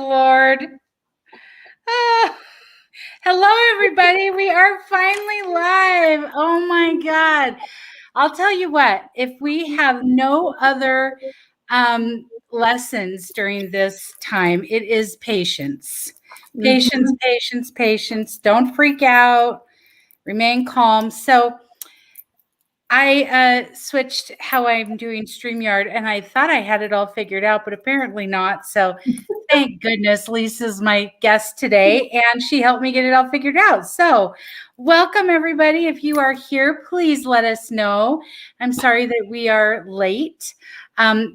Lord. Hello, everybody. We are finally live. Oh, my God. I'll tell you what, if we have no other lessons during this time, it is patience. Patience, patience, patience. Don't freak out. Remain calm. So I switched how I'm doing StreamYard, and I thought I had it all figured out, but apparently not. So thank goodness Lisa's my guest today, and she helped me get it all figured out. So welcome, everybody. If you are here, please let us know. I'm sorry that we are late.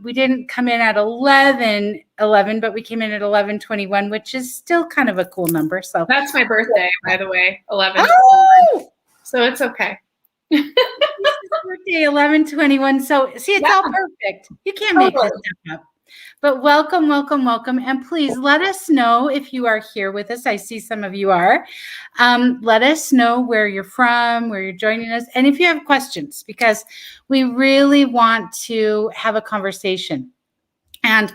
We didn't come in at 11:11, but we came in at 11:21, which is still kind of a cool number. So that's my birthday, by the way, 11. Oh! So it's okay. Birthday 11/21. So see, it's all perfect. You can't make this stuff up. But welcome, welcome, welcome. And please let us know if you are here with us. I see some of you are. Let us know where you're from, where you're joining us, and if you have questions, because we really want to have a conversation. And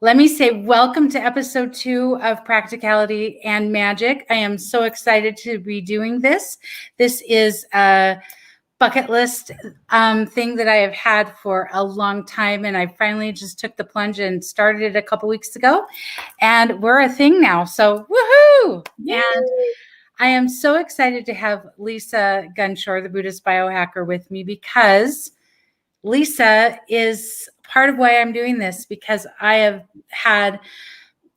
let me say welcome to episode 2 of Practicality and Magic. I am so excited to be doing this. This is a bucket list thing that I have had for a long time, and I finally just took the plunge and started it a couple weeks ago, and we're a thing now. So woohoo! Yay! And I am so excited to have Lisa Gunshore, the Buddhist Biohacker, with me, because Lisa is part of why I'm doing this, because I've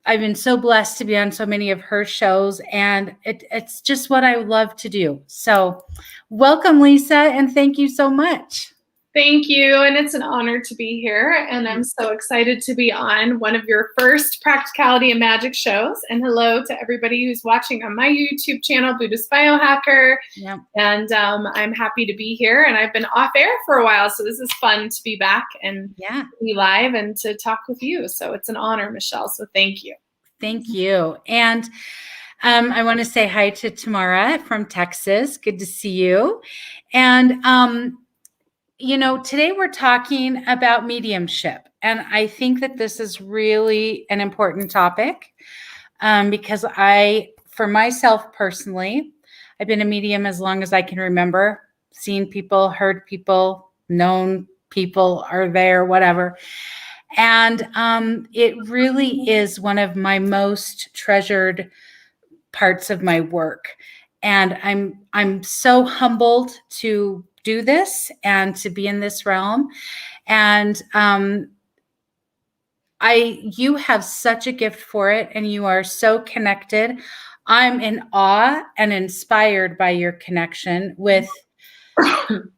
been so blessed to be on so many of her shows, and it's just what I love to do. So welcome, Lisa, and thank you so much. Thank you, and it's an honor to be here, and I'm so excited to be on one of your first Practicality and Magic shows. And hello to everybody who's watching on my YouTube channel, Buddhist Biohacker. Yep. And I'm happy to be here, and I've been off air for a while, so this is fun to be back and be live and to talk with you. So it's an honor, Michele, so thank you. Thank you. And I want to say hi to Tamara from Texas. Good to see you. And today we're talking about mediumship. And I think that this is really an important topic because for myself personally, I've been a medium as long as I can remember, seen people, heard people, known people are there, whatever. And it really is one of my most treasured parts of my work. And I'm so humbled to do this and to be in this realm. And you have such a gift for it, and you are so connected. I'm in awe and inspired by your connection with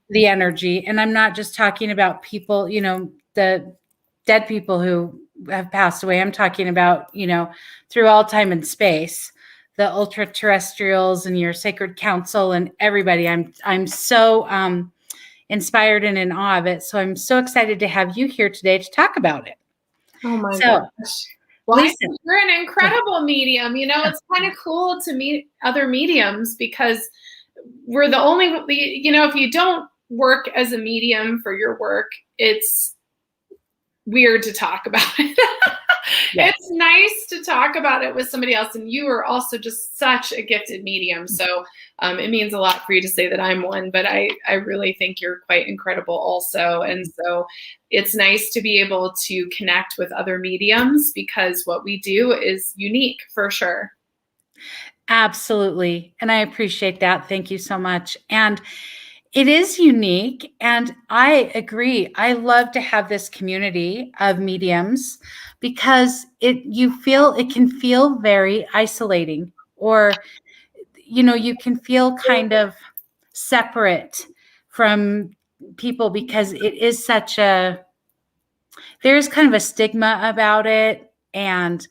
the energy. And I'm not just talking about people, the dead people who have passed away. I'm talking about, through all time and space, the ultra terrestrials and your sacred council and everybody. I'm so inspired and in awe of it. So I'm so excited to have you here today to talk about it. Oh my gosh. Well, Lisa, you're an incredible medium. It's kind of cool to meet other mediums, because we're the only, if you don't work as a medium for your work, it's weird to talk about it. Yes. It's nice to talk about it with somebody else, and you are also just such a gifted medium. So it means a lot for you to say that I'm one, but I really think you're quite incredible also. And so it's nice to be able to connect with other mediums, because what we do is unique for sure. Absolutely. And I appreciate that. Thank you so much. And it is unique, and I agree. I love to have this community of mediums, because it can feel very isolating, or you can feel kind of separate from people, because it is there's kind of a stigma about it, and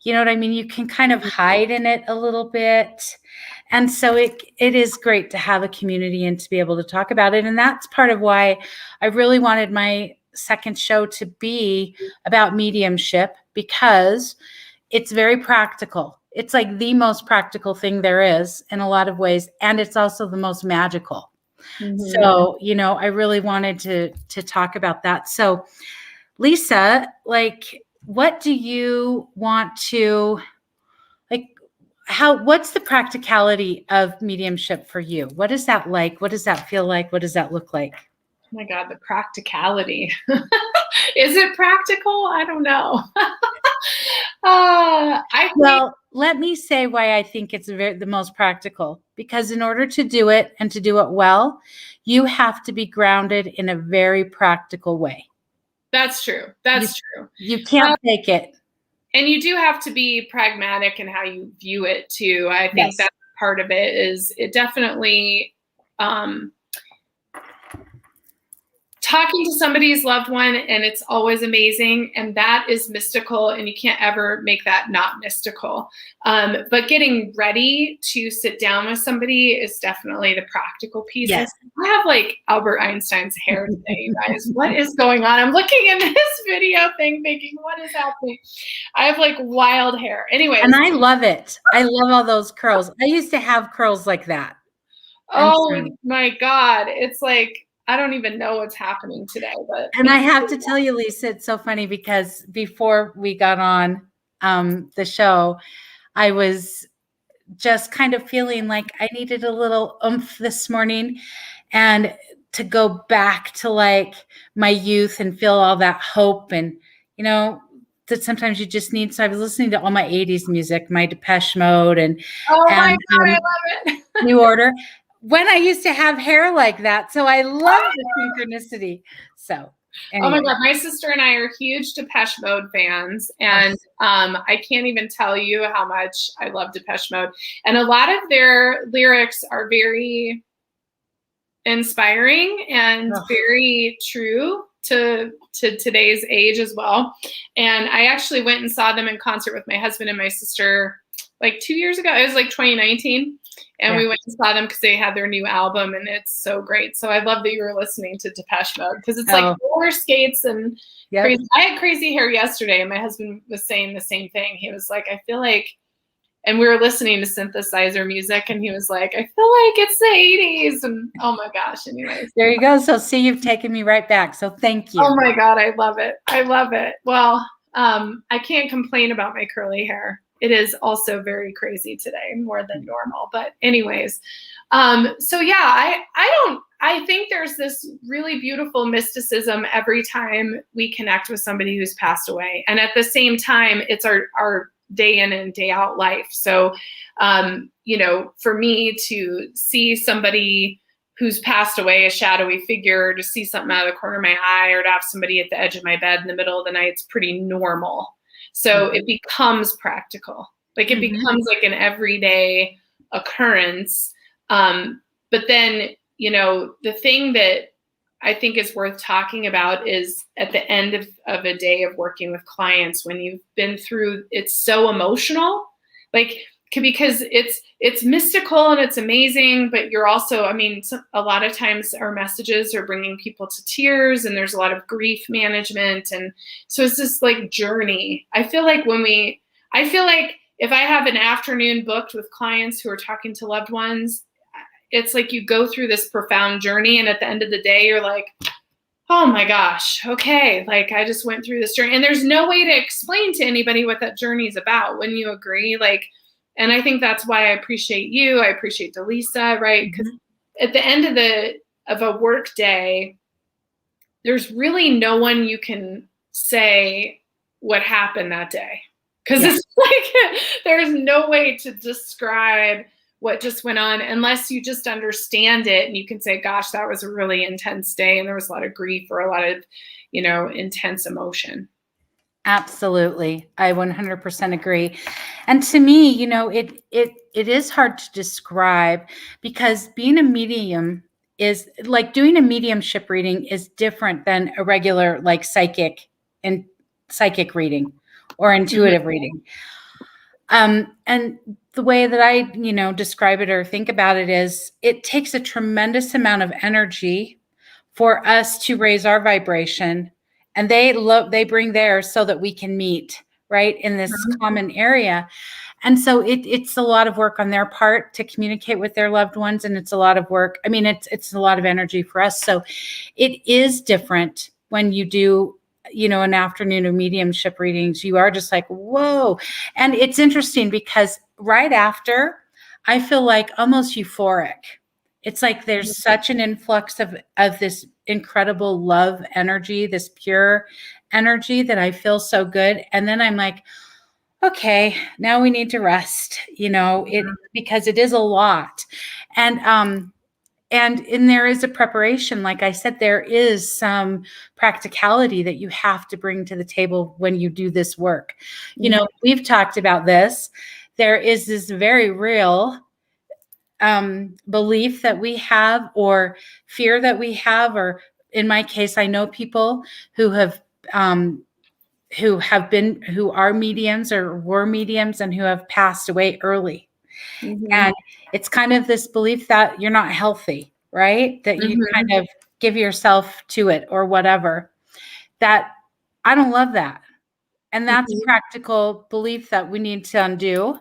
you know what I mean? You can kind of hide in it a little bit. And so it is great to have a community and to be able to talk about it. And that's part of why I really wanted my second show to be about mediumship, because it's very practical. It's like the most practical thing there is in a lot of ways. And it's also the most magical. Mm-hmm. So, I really wanted to talk about that. So Lisa, what do you want to, like, what's the practicality of mediumship for you? What is that like? What does that feel like? What does that look like? Oh my God, the practicality. Is it practical? I don't know. Well, let me say why I think it's the most practical, because in order to do it and to do it well, you have to be grounded in a very practical way. That's true. That's true. You can't fake it. And you do have to be pragmatic in how you view it too. I think that's part of it. Is it definitely talking to somebody's loved one, and it's always amazing, and that is mystical, and you can't ever make that not mystical. But getting ready to sit down with somebody is definitely the practical piece. Yes. I have like Albert Einstein's hair today, you guys. What is going on? I'm looking in this video thing thinking, what is happening? I have like wild hair. Anyway. And I love it. I love all those curls. I used to have curls like that. Oh my God. It's like, I don't even know what's happening today, but. And I have to tell you, Lisa, it's so funny because before we got on the show, I was just kind of feeling like I needed a little oomph this morning, and to go back to like my youth and feel all that hope, and that sometimes you just need. So I was listening to all my 80s music, my Depeche Mode, and my God, I love it. New Order. When I used to have hair like that. So I love the synchronicity. So anyway. Oh my God, my sister and I are huge Depeche Mode fans. And I can't even tell you how much I love Depeche Mode. And a lot of their lyrics are very inspiring and very true to today's age as well. And I actually went and saw them in concert with my husband and my sister like 2 years ago. It was like 2019. And we went and saw them because they had their new album, and it's so great. So I love that you were listening to Depeche Mode, because it's like roller skates and crazy. I had crazy hair yesterday, and my husband was saying the same thing. He was like, I feel like, and we were listening to synthesizer music, and he was like, I feel like it's the 80s. And oh my gosh, anyways. There you go. So see, you've taken me right back. So thank you. Oh my God, I love it. I love it. Well, I can't complain about my curly hair. It is also very crazy today, more than normal. But anyways, so yeah, I think there's this really beautiful mysticism every time we connect with somebody who's passed away. And at the same time, it's our day in and day out life. So, for me to see somebody who's passed away, a shadowy figure, to see something out of the corner of my eye, or to have somebody at the edge of my bed in the middle of the night, it's pretty normal. So it becomes practical. Like it becomes like an everyday occurrence. But then, the thing that I think is worth talking about is at the end of a day of working with clients, when you've been through, it's so emotional, like, because it's mystical and it's amazing, but you're also, a lot of times our messages are bringing people to tears, and there's a lot of grief management. And so it's this like journey. I feel like if I have an afternoon booked with clients who are talking to loved ones, it's like you go through this profound journey, and at the end of the day, you're like, oh my gosh, okay, like I just went through this journey, and there's no way to explain to anybody what that journey is about. Wouldn't you agree? And I think that's why I appreciate you. I appreciate Delisa, right? Because at the end of a work day, there's really no one you can say what happened that day. Because it's like there's no way to describe what just went on unless you just understand it, and you can say, gosh, that was a really intense day, and there was a lot of grief or a lot of, intense emotion. Absolutely. I 100% agree. And to me, it is hard to describe, because being a medium is like doing a mediumship reading is different than a regular like psychic reading or intuitive reading. And the way that I, describe it or think about it is it takes a tremendous amount of energy for us to raise our vibration, and they bring theirs so that we can meet right in this common area. And so it's a lot of work on their part to communicate with their loved ones, and it's a lot of work. It's a lot of energy for us. So it is different when you do an afternoon of mediumship readings, you are just like, whoa. And it's interesting because right after, I feel like almost euphoric. It's like there's such an influx of this incredible love energy, this pure energy, that I feel so good. And then I'm like, okay, now we need to rest, because it is a lot. And there is a preparation. Like I said, there is some practicality that you have to bring to the table when you do this work. We've talked about this. There is this very real belief that we have, or fear that we have, or in my case, I know people who are mediums or were mediums and who have passed away early. And it's kind of this belief that you're not healthy, right? That you kind of give yourself to it or whatever. That I don't love that. And that's a practical belief that we need to undo.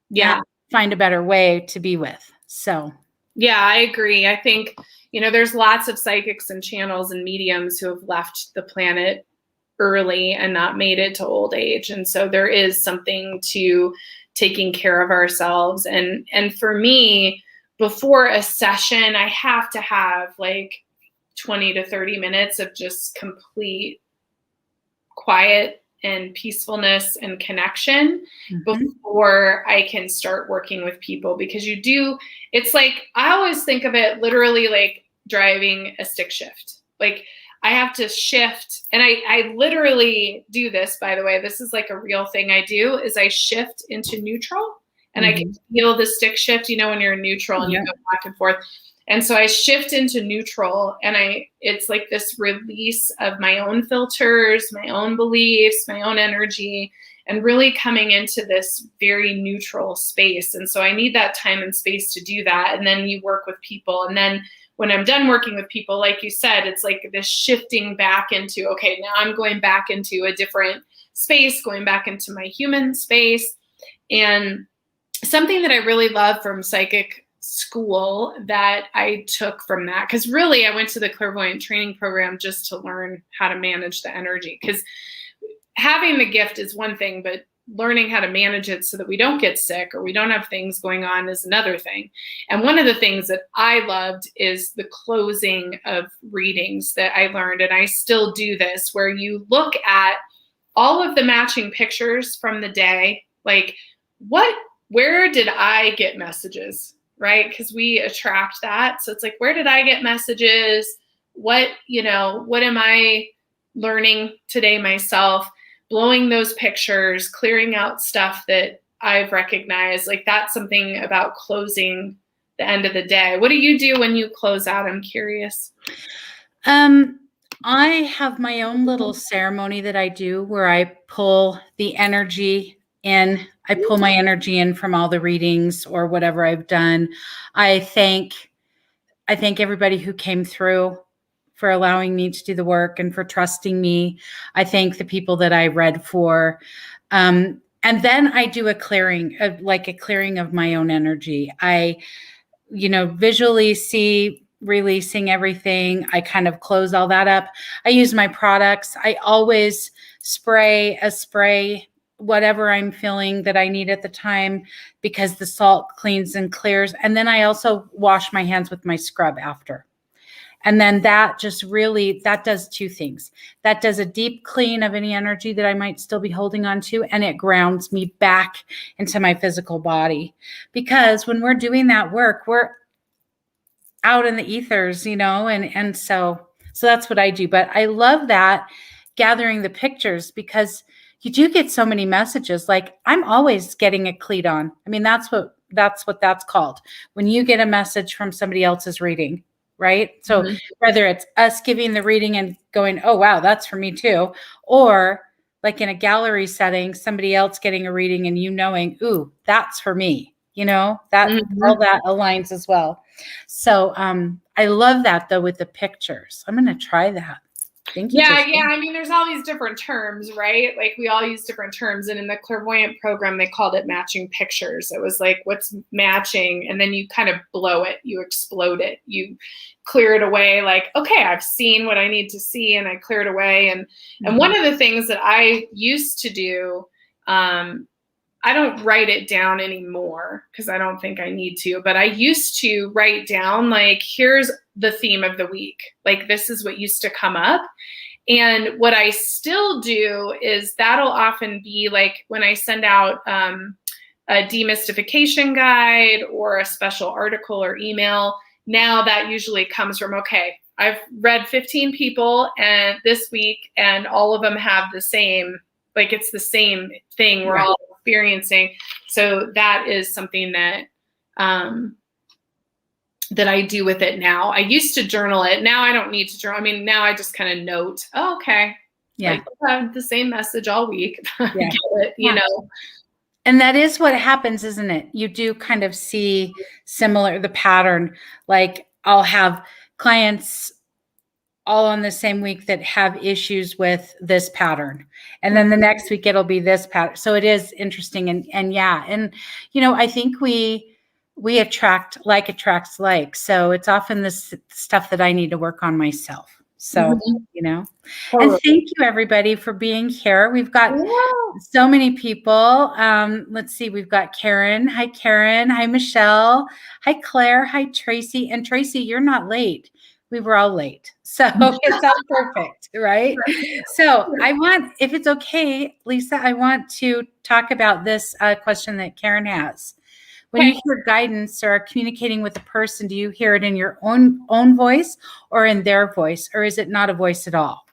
Yeah. And find a better way to be with. So. Yeah, I agree. I think, there's lots of psychics and channels and mediums who have left the planet early and not made it to old age. And so there is something to taking care of ourselves. And for me, before a session, I have to have like 20 to 30 minutes of just complete quiet and peacefulness and connection before I can start working with people. Because it's like, I always think of it literally like driving a stick shift. Like I have to shift, and I literally do this, by the way. This is like a real thing I do, is I shift into neutral, and I can feel the stick shift, when you're in neutral and you go back and forth. And so I shift into neutral, and it's like this release of my own filters, my own beliefs, my own energy, and really coming into this very neutral space. And so I need that time and space to do that. And then you work with people. And then when I'm done working with people, like you said, it's like this shifting back into, okay, now I'm going back into a different space, going back into my human space. And something that I really love from psychic school that I took from that, because really I went to the clairvoyant training program just to learn how to manage the energy, because having the gift is one thing, but learning how to manage it so that we don't get sick or we don't have things going on is another thing. And one of the things that I loved is the closing of readings that I learned, and I still do this, where you look at all of the matching pictures from the day, like where did I get messages, right? Because we attract that. So it's like, where did I get messages? What am I learning today myself? Blowing those pictures, clearing out stuff that I've recognized. Like that's something about closing the end of the day. What do you do when you close out? I'm curious. I have my own little ceremony that I do where I pull the energy in. I pull my energy in from all the readings or whatever I've done. I thank everybody who came through for allowing me to do the work and for trusting me. I thank the people that I read for. And then I do a clearing of my own energy. I, visually see releasing everything. I kind of close all that up. I use my products. I always spray whatever I'm feeling that I need at the time, because the salt cleans and clears. And then I also wash my hands with my scrub after. And then that does two things. That does a deep clean of any energy that I might still be holding on to, and it grounds me back into my physical body. Because when we're doing that work, we're out in the ethers, and so that's what I do. But I love that, gathering the pictures, because you do get so many messages. Like I'm always getting a cleat on. I mean, that's what that's called. When you get a message from somebody else's reading, right? So whether it's us giving the reading and going, oh, wow, that's for me too. Or like in a gallery setting, somebody else getting a reading and knowing, ooh, that's for me, that all that aligns as well. So I love that though, with the pictures. I'm going to try that. Thank you. Yeah. I mean, there's all these different terms, right? Like we all use different terms. And in the clairvoyant program, they called it matching pictures. It was like, what's matching? And then you kind of blow it, you explode it, you clear it away. Like, okay, I've seen what I need to see and I clear it away. And one of the things that I used to do, I don't write it down anymore because I don't think I need to, but I used to write down, like, here's the theme of the week. Like, this is what used to come up. And what I still do is that'll often be like when I send out a demystification guide or a special article or email. Now that usually comes from, okay, I've read 15 people and this week, and all of them have the same, like it's the same thing we're all experiencing. So that is something that that I do with it now. I used to journal it. Now I don't need to journal. I mean, now I just kind of note, oh, okay. Yeah. Like, I have the same message all week. Get it, you know. And that is what happens, isn't it? You do kind of see the pattern. Like I'll have clients all on the same week that have issues with this pattern. And then the next week it'll be this pattern. So it is interesting. And yeah. And, you know, I think we attract attracts like. So it's often this stuff that I need to work on myself. So, you know, and thank you everybody for being here. We've got so many people. Let's see. We've got Karen. Hi, Karen. Hi, Michelle. Hi, Claire. Hi, Tracy. And Tracy, you're not late. We were all late. So it's all perfect, right? So I want, if it's okay, Lisa, I want to talk about this question that Karen has. When you hear guidance or are communicating with a person, do you hear it in your own voice or in their voice, or is it not a voice at all?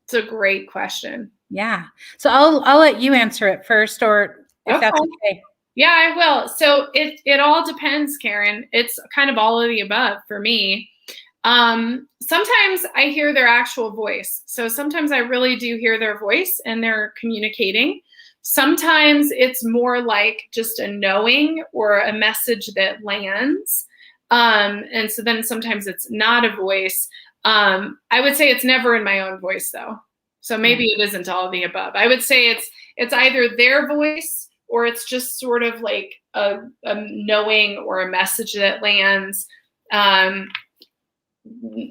It's a great question. Yeah. So I'll let you answer it first, or if that's okay. Yeah, I will. So it all depends, Karen. It's kind of all of the above for me. Sometimes I hear their actual voice. So sometimes I really do hear their voice and they're communicating. Sometimes it's more like just a knowing or a message that lands. And so then sometimes it's not a voice. I would say it's never in my own voice though. So maybe it isn't all of the above. I would say it's either their voice or it's just sort of like a knowing or a message that lands.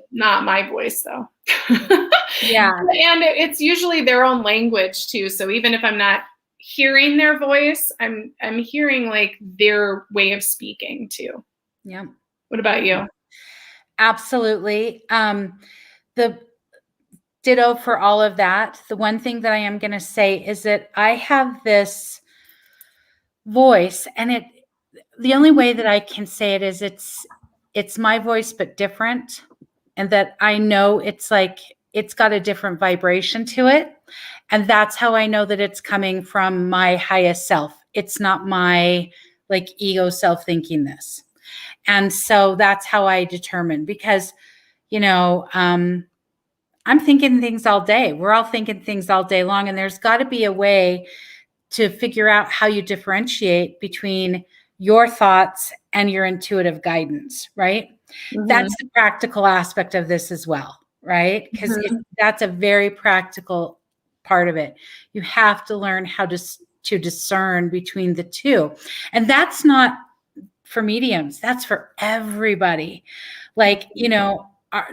Not my voice though. Yeah. And it's usually their own language too. So even if I'm not hearing their voice, I'm hearing like their way of speaking too. Yeah. What about you? Absolutely. The ditto for all of that. The one thing that I am going to say is that I have this voice, and the only way that I can say it is it's my voice, but different. And that I know it's like, it's got a different vibration to it. And that's how I know that it's coming from my highest self. It's not my like ego self thinking this. And so that's how I determine, because, you know, I'm thinking things all day. We're all thinking things all day long. And there's got to be a way to figure out how you differentiate between your thoughts and your intuitive guidance, right? That's the practical aspect of this as well, right? Because that's a very practical part of it. You have to learn how to discern between the two. And that's not for mediums. That's for everybody. Like, you know,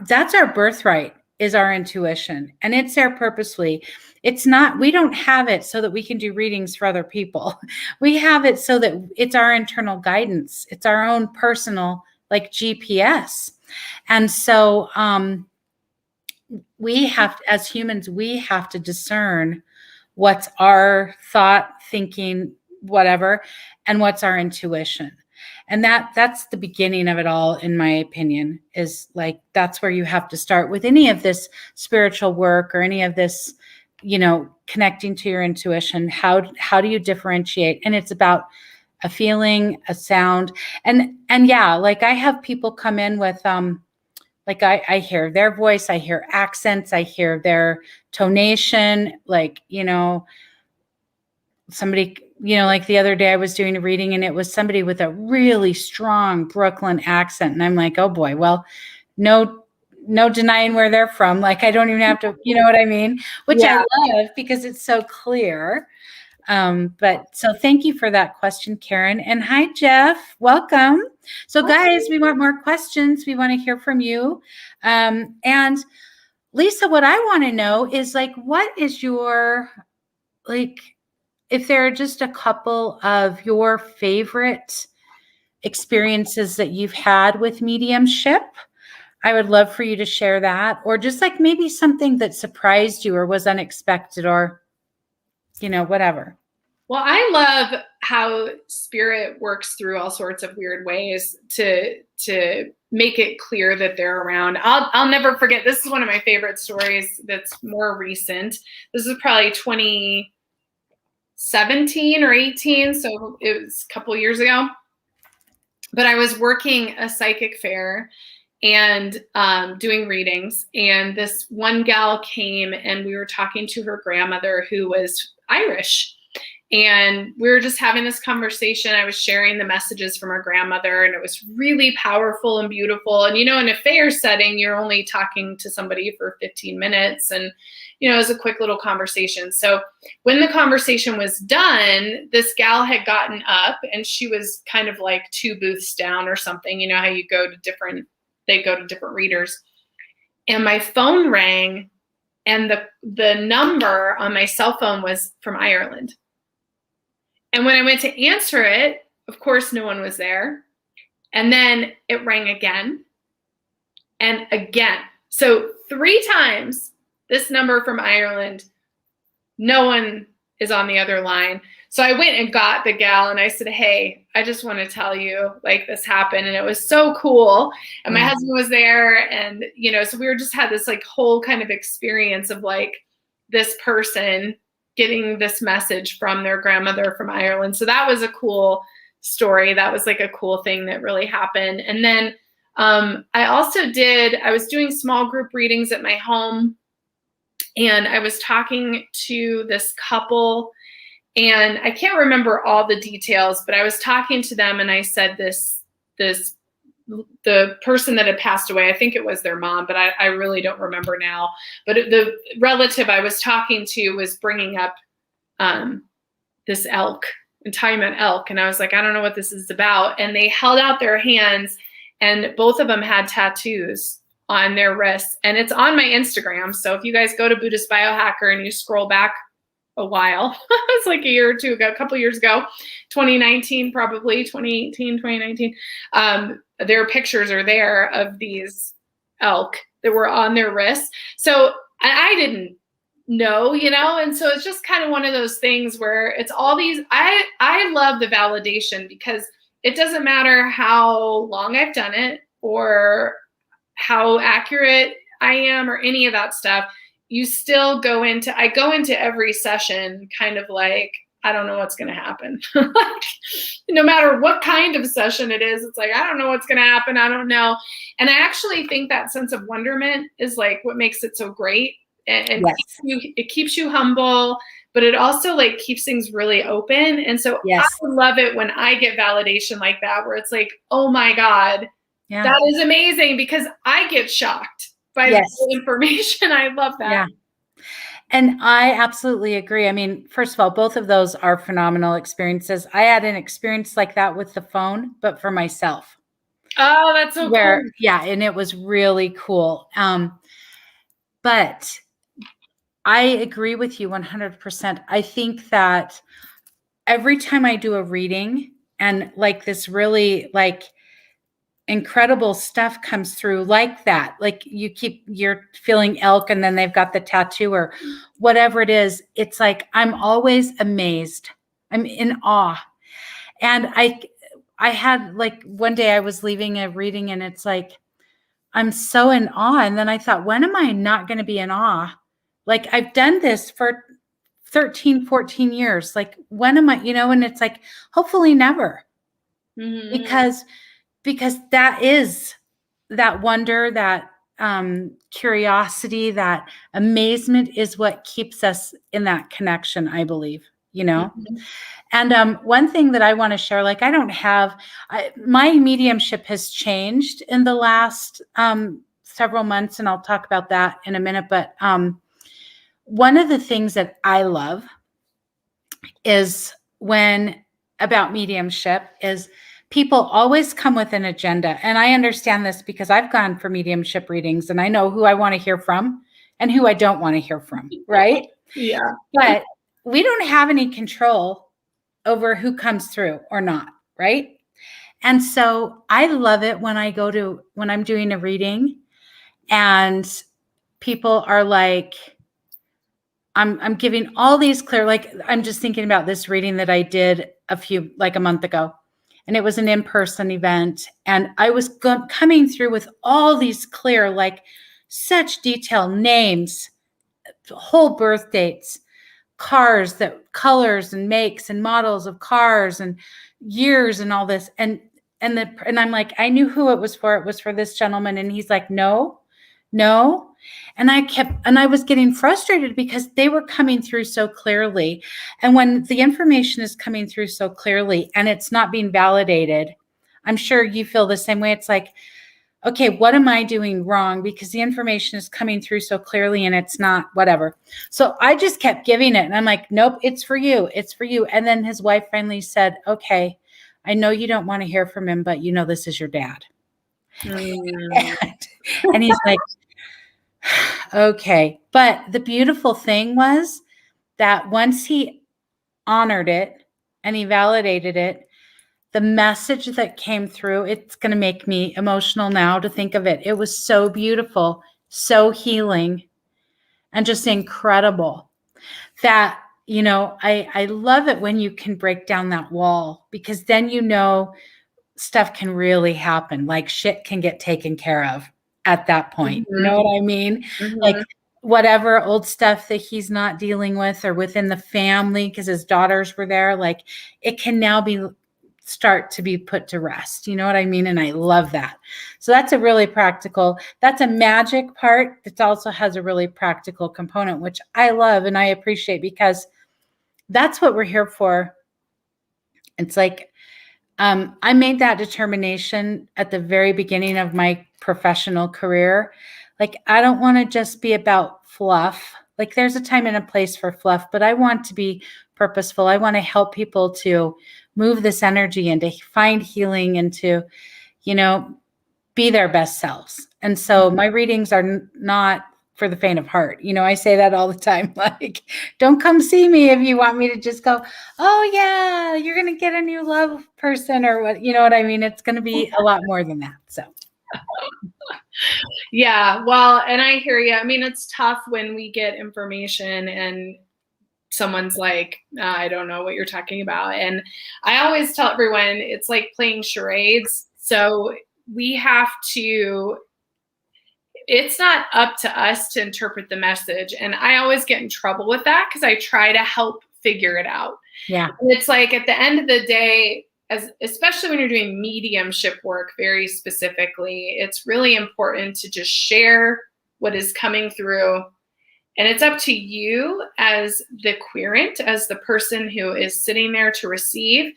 that's our birthright, is our intuition. And it's there purposely. It's not, we don't have it so that we can do readings for other people. We have it so that it's our internal guidance. It's our own personal like GPS. And so we have, as humans, we have to discern what's our thought, thinking, whatever, and what's our intuition. And that's the beginning of it all, in my opinion, is like, that's where you have to start with any of this spiritual work or any of this, you know, connecting to your intuition. How do you differentiate? And it's about a feeling, a sound. And yeah, like I have people come in with, like I hear their voice, I hear accents, I hear their tonation, like, you know, somebody, you know, like the other day I was doing a reading and it was somebody with a really strong Brooklyn accent. And I'm like, oh boy, well, no no denying where they're from. Like, I don't even have to, you know what I mean? Which I love because it's so clear. But so thank you for that question, Karen. And hi, Jeff. Welcome. So guys, we want more questions. We want to hear from you. And Lisa, what I want to know is like, what is your, like, if there are just a couple of your favorite experiences that you've had with mediumship, I would love for you to share that, or just like maybe something that surprised you or was unexpected or, you know, whatever. Well, I love how spirit works through all sorts of weird ways to make it clear that they're around. I'll never forget. This is one of my favorite stories that's more recent. This is probably 2017 or 18, so it was a couple years ago. But I was working a psychic fair and doing readings, and this one gal came and we were talking to her grandmother who was Irish. And we were just having this conversation. I was sharing the messages from her grandmother, and it was really powerful and beautiful. And, you know, in a fair setting, you're only talking to somebody for 15 minutes. And, you know, it was a quick little conversation. So when the conversation was done, this gal had gotten up and she was kind of like 2 booths down or something. You know how you go to different readers. And my phone rang, and the number on my cell phone was from Ireland. And when I went to answer it, of course, no one was there. And then it rang again and again. So 3 times this number from Ireland, no one is on the other line. So I went and got the gal and I said, hey, I just want to tell you, like, this happened. And it was so cool. And my husband was there. And, you know, so we just had this like whole kind of experience of like this person getting this message from their grandmother from Ireland. So that was a cool story. That was like a cool thing that really happened. And then I was doing small group readings at my home, and I was talking to this couple, and I can't remember all the details, but I was talking to them and I said the person that had passed away, I think it was their mom, but I really don't remember now. But the relative I was talking to was bringing up this elk and talking about elk. And I was like, I don't know what this is about. And they held out their hands, and both of them had tattoos on their wrists. And it's on my Instagram. So if you guys go to Buddhist Biohacker and you scroll back a while, it's like a year or two ago, a couple years ago, 2019, probably 2018, 2019. Their pictures are there of these elk that were on their wrists. So I didn't know, you know, and so it's just kind of one of those things where it's all these, I love the validation, because it doesn't matter how long I've done it or how accurate I am or any of that stuff. You still I go into every session kind of like, I don't know what's going to happen. No matter what kind of session it is, it's like, I don't know what's going to happen. I don't know. And I actually think that sense of wonderment is like what makes it so great. And it keeps you humble, but it also like keeps things really open. And so I love it when I get validation like that, where it's like, oh my God, that is amazing, because I get shocked by the information. I love that. Yeah. And I absolutely agree. I mean, first of all, both of those are phenomenal experiences. I had an experience like that with the phone, but for myself. Oh, that's so cool. Yeah. And it was really cool. But I agree with you 100%. I think that every time I do a reading and like this really like incredible stuff comes through like that, like you're feeling elk and then they've got the tattoo or whatever it is, it's like I'm always amazed. I'm in awe. And I had like one day I was leaving a reading and it's like I'm so in awe. And then I thought, when am I not going to be in awe? Like I've done this for 13, 14 years. Like when am I, you know, and it's like, hopefully never. Because that is that wonder, that curiosity, that amazement is what keeps us in that connection, I believe, you know? And one thing that I want to share, like I don't have, my mediumship has changed in the last several months, and I'll talk about that in a minute. But one of the things that I love is about mediumship is people always come with an agenda. And I understand this because I've gone for mediumship readings and I know who I want to hear from and who I don't want to hear from, right? Yeah. But we don't have any control over who comes through or not, right? And so I love it when I'm doing a reading and people are like, I'm giving all these clear, like I'm just thinking about this reading that I did a month ago, and it was an in-person event. And I was coming through with all these clear, like such detail, names, whole birth dates, colors and makes and models of cars and years and all this. And I'm like, I knew who it was for. It was for this gentleman. And he's like, no. And I was getting frustrated because they were coming through so clearly. And when the information is coming through so clearly and it's not being validated, I'm sure you feel the same way. It's like, okay, what am I doing wrong? Because the information is coming through so clearly and it's not whatever. So I just kept giving it. And I'm like, nope, it's for you. It's for you. And then his wife finally said, okay, I know you don't want to hear from him, but you know, this is your dad. And he's like, okay. But the beautiful thing was that once he honored it and he validated it, the message that came through, it's going to make me emotional now to think of it. It was so beautiful, so healing, and just incredible that, you know, I love it when you can break down that wall, because then, you know, stuff can really happen. Like shit can get taken care of at that point. Mm-hmm. You know what I mean? Mm-hmm. Like whatever old stuff that he's not dealing with or within the family, because his daughters were there, like it can now start to be put to rest. You know what I mean? And I love that. So that's a magic part that also has a really practical component, which I love and I appreciate, because that's what we're here for. It's like, I made that determination at the very beginning of my professional career. Like, I don't want to just be about fluff. Like, there's a time and a place for fluff, but I want to be purposeful. I want to help people to move this energy and to find healing and to, you know, be their best selves. And so my readings are not for the faint of heart. You know, I say that all the time. Like, don't come see me if you want me to just go, oh yeah, you're going to get a new love person or what, you know what I mean? It's going to be a lot more than that. So. Yeah, well, and I hear you. I mean, it's tough when we get information and someone's like, I don't know what you're talking about. And I always tell everyone it's like playing charades. So we have to, it's not up to us to interpret the message. And I always get in trouble with that because I try to help figure it out. Yeah. And it's like at the end of the day, especially when you're doing mediumship work very specifically, it's really important to just share what is coming through. And it's up to you as the querent, as the person who is sitting there to receive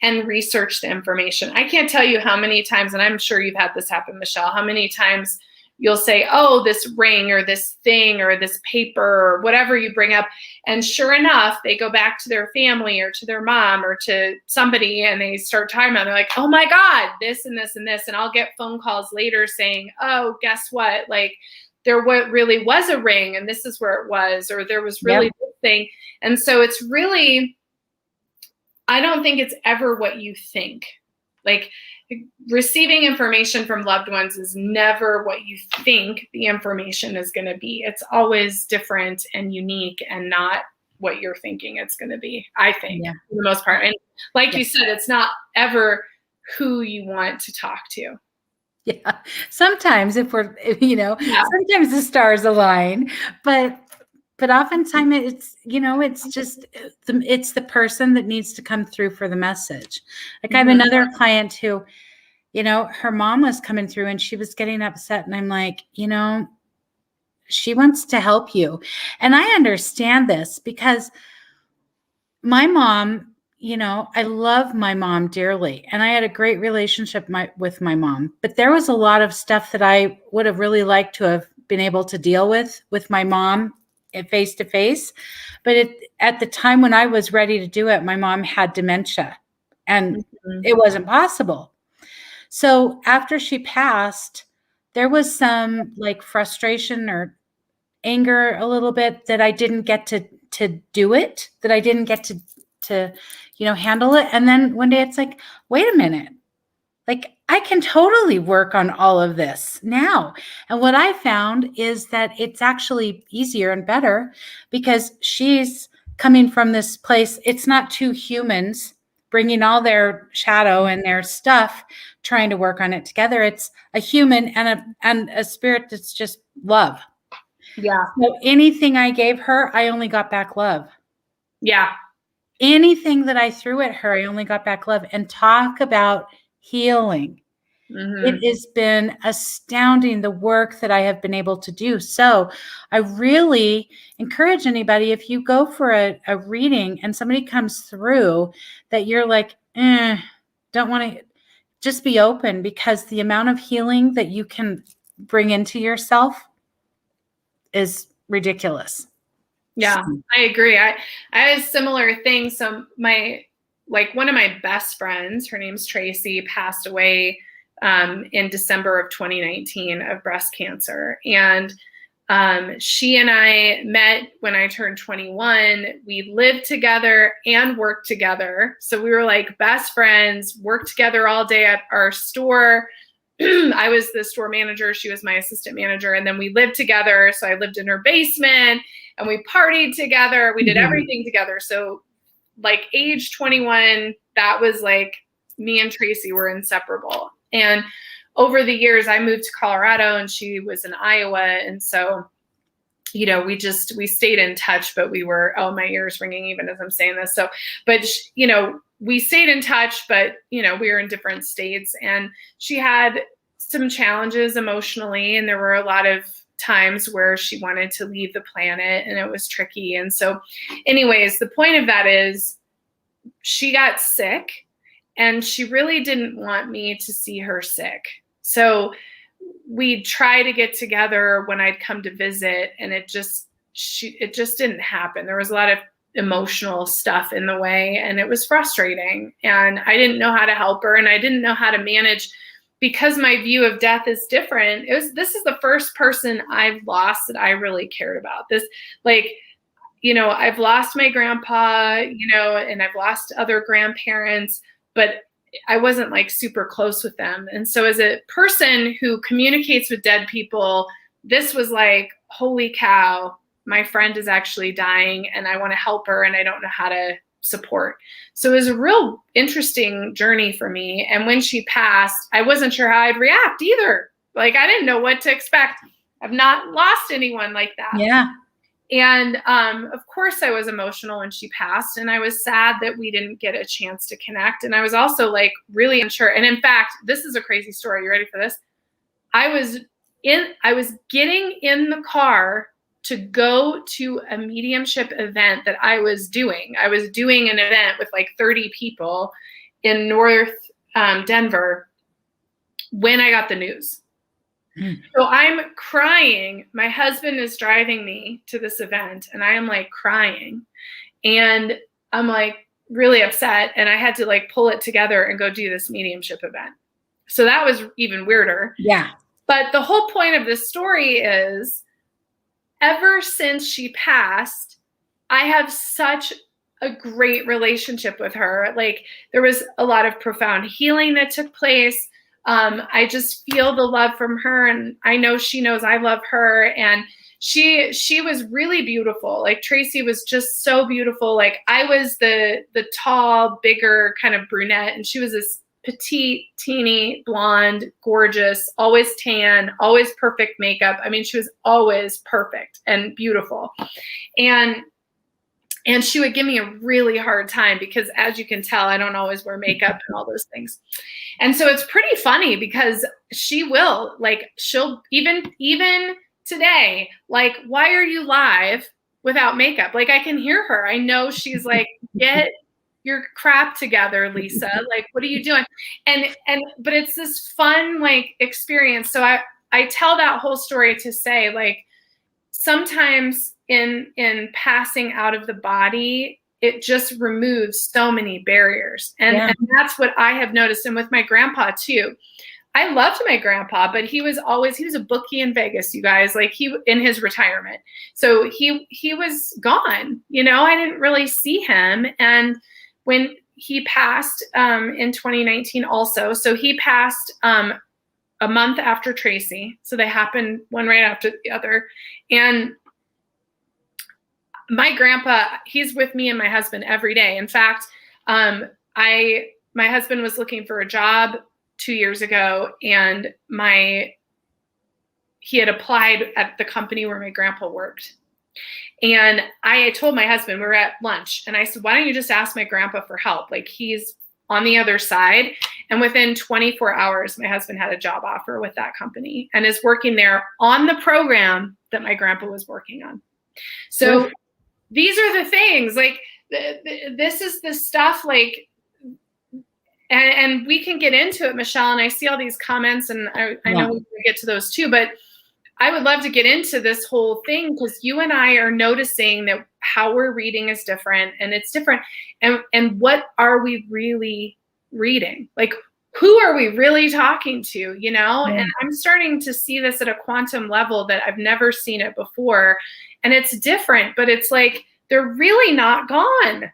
and research the information. I can't tell you how many times, and I'm sure you've had this happen, Michele, how many times you'll say, oh, this ring or this thing or this paper or whatever you bring up. And sure enough, they go back to their family or to their mom or to somebody and they start talking about it. They're like, oh my God, this and this and this. And I'll get phone calls later saying, oh, guess what? Like, there really was a ring and this is where it was, or there was really this thing. And so it's really, I don't think it's ever what you think. Like, receiving information from loved ones is never what you think the information is going to be. It's always different and unique and not what you're thinking it's going to be, I think, for the most part. And like you said, it's not ever who you want to talk to. Yeah. Sometimes sometimes the stars align, but oftentimes it's, it's just, it's the person that needs to come through for the message. Like I have another client who, her mom was coming through and she was getting upset. And I'm like, she wants to help you. And I understand this because my mom, I love my mom dearly, and I had a great relationship with my mom, but there was a lot of stuff that I would have really liked to have been able to deal with my mom face to face. But at the time when I was ready to do it, my mom had dementia, and it wasn't possible. So after she passed, there was some like frustration or anger a little bit that I didn't get to do it, that I didn't get to handle it. And then one day it's like, wait a minute, like I can totally work on all of this now. And what I found is that it's actually easier and better because she's coming from this place. It's not two humans bringing all their shadow and their stuff trying to work on it together. It's a human and a spirit that's just love. Yeah. So anything I gave her, I only got back love. Yeah. Anything that I threw at her, I only got back love. And talk about healing. It has been astounding, the work that I have been able to do. So I really encourage anybody, if you go for a reading and somebody comes through that you're like, don't want to, just be open, because the amount of healing that you can bring into yourself is ridiculous. Yeah, I agree. I had a similar thing. So one of my best friends, her name's Tracy, passed away in December of 2019 of breast cancer. And she and I met when I turned 21. We lived together and worked together. So we were like best friends, worked together all day at our store. I was the store manager. She was my assistant manager. And then we lived together. So I lived in her basement and we partied together. We did everything together. So like age 21, that was like me and Tracy were inseparable. And over the years, I moved to Colorado and she was in Iowa. And so, we stayed in touch, but we were, my ear's ringing even as I'm saying this. So, but we stayed in touch, but we were in different states, and she had some challenges emotionally. And there were a lot of times where she wanted to leave the planet and it was tricky. And so anyways, the point of that is she got sick and she really didn't want me to see her sick. So we'd try to get together when I'd come to visit, and it just didn't happen. There was a lot of emotional stuff in the way, and it was frustrating, and I didn't know how to help her, and I didn't know how to manage, because my view of death is different. This is the first person I've lost that I really cared about. I've lost my grandpa, and I've lost other grandparents, but I wasn't like super close with them. And so as a person who communicates with dead people, this was like, holy cow, my friend is actually dying and I want to help her and I don't know how to support. So it was a real interesting journey for me. And when she passed, I wasn't sure how I'd react either. Like, I didn't know what to expect. I've not lost anyone like that. Yeah. And of course I was emotional when she passed, and I was sad that we didn't get a chance to connect. And I was also like really unsure. And in fact, this is a crazy story. You ready for this? I was getting in the car to go to a mediumship event that I was doing. I was doing an event with like 30 people in North Denver when I got the news. So I'm crying. My husband is driving me to this event and I am like crying, and I'm like really upset, and I had to like pull it together and go do this mediumship event. So that was even weirder. Yeah. But the whole point of this story is, ever since she passed, I have such a great relationship with her. Like, there was a lot of profound healing that took place. I just feel the love from her, and I know she knows I love her. And she was really beautiful. Like, Tracy was just so beautiful. Like, I was the tall, bigger kind of brunette, and she was this petite, teeny, blonde, gorgeous, always tan, always perfect makeup. I mean, she was always perfect and beautiful. And she would give me a really hard time because, as you can tell, I don't always wear makeup and all those things. And so it's pretty funny because she'll even today, like, why are you live without makeup? Like, I can hear her. I know she's like, get your crap together, Lisa. Like, what are you doing? But it's this fun, like, experience. So I tell that whole story to say, like, sometimes in passing out of the body, it just removes so many barriers. And that's what I have noticed. And with my grandpa too. I loved my grandpa, but he was a bookie in Vegas, you guys, like in his retirement. So he was gone, I didn't really see him. And when he passed in 2019 also, so he passed a month after Tracy. So they happened one right after the other. And my grandpa, he's with me and my husband every day. In fact, my husband was looking for a job 2 years ago, and he had applied at the company where my grandpa worked. And I told my husband, we were at lunch, and I said, why don't you just ask my grandpa for help? Like, he's on the other side. And within 24 hours, my husband had a job offer with that company and is working there on the program that my grandpa was working on. So these are the things, like, this is the stuff, like, and we can get into it, Michele, and I see all these comments, and I know we're going to get to those too, but I would love to get into this whole thing, because you and I are noticing that how we're reading is different, and it's different. And what are we really reading? Like, who are we really talking to, And I'm starting to see this at a quantum level that I've never seen it before. And it's different, but it's like, they're really not gone.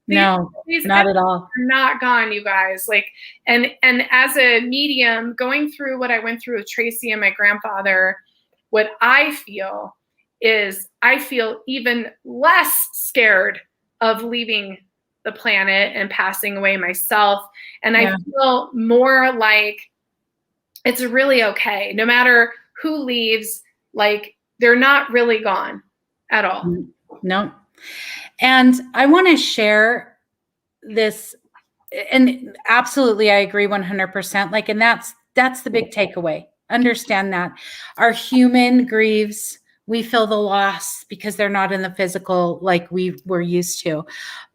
These not at all. Are not gone, you guys. Like, and as a medium, going through what I went through with Tracy and my grandfather, what I feel is I feel even less scared of leaving the planet and passing away myself. And I feel more like it's really okay. No matter who leaves, like, they're not really gone at all. No. And I want to share this, and absolutely, I agree 100%. Like, and that's the big takeaway. Understand that our human grieves. We feel the loss because they're not in the physical like we were used to.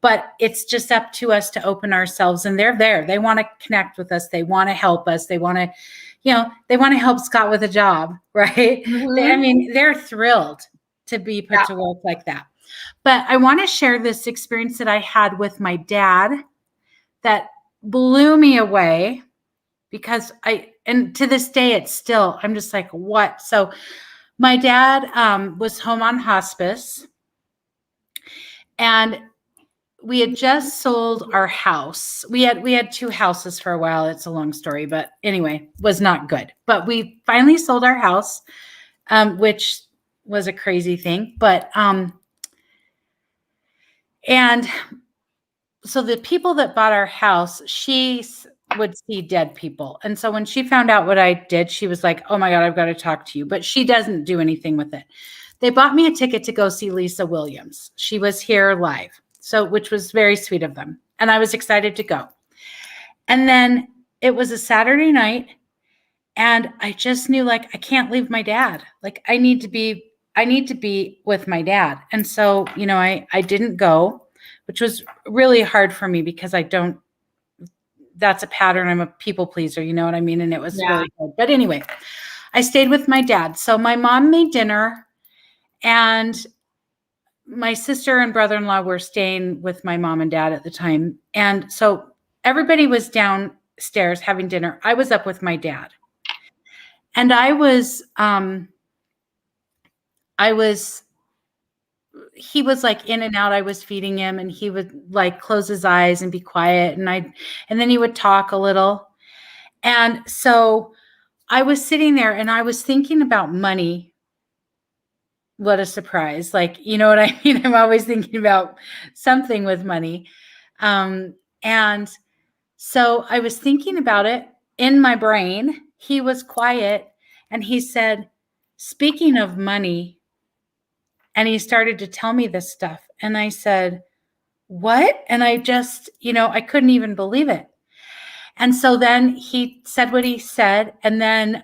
But it's just up to us to open ourselves, and they're there. They want to connect with us. They want to help us. They want to, they want to help Scott with a job, right? Mm-hmm. They're thrilled to be put to work like that. But I want to share this experience that I had with my dad that blew me away, because and to this day, it's still, I'm just like, what? So my dad was home on hospice, and we had just sold our house. We had 2 houses for a while. It's a long story, but anyway, was not good. But we finally sold our house, which was a crazy thing. But and so the people that bought our house, she would see dead people. And so when she found out what I did, she was like, oh my God, I've got to talk to you. But she doesn't do anything with it. They bought me a ticket to go see Lisa Williams. She was here live. So, which was very sweet of them. And I was excited to go. And then it was a Saturday night, and I just knew, like, I can't leave my dad. Like, I need to be with my dad. And so, I didn't go, which was really hard for me, because that's a pattern. I'm a people pleaser, you know what I mean? And it was really good. But anyway, I stayed with my dad. So my mom made dinner, and my sister and brother-in-law were staying with my mom and dad at the time. And so everybody was downstairs having dinner. I was up with my dad. And he was like in and out. I was feeding him, and he would like close his eyes and be quiet. And then he would talk a little. And so I was sitting there, and I was thinking about money. What a surprise. Like, you know what I mean? I'm always thinking about something with money. And so I was thinking about it in my brain. He was quiet, and he said, speaking of money, and he started to tell me this stuff. And I said, what? And I just, I couldn't even believe it. And so then he said what he said. And then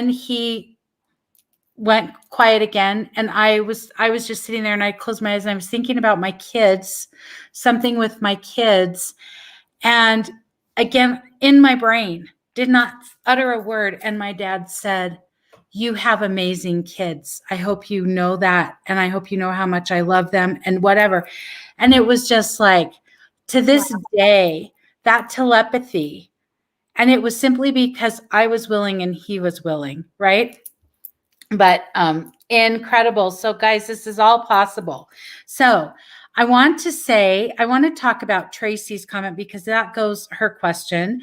he went quiet again. And I was just sitting there and I closed my eyes and I was thinking about my kids, something with my kids. And again, in my brain, did not utter a word. And my dad said, "You have amazing kids. I hope you know that. And I hope you know how much I love them," and whatever. And it was just like, to this day, that telepathy. And it was simply because I was willing and he was willing, right? But incredible. So guys, this is all possible. So I want to talk about Tracy's comment because that goes her question.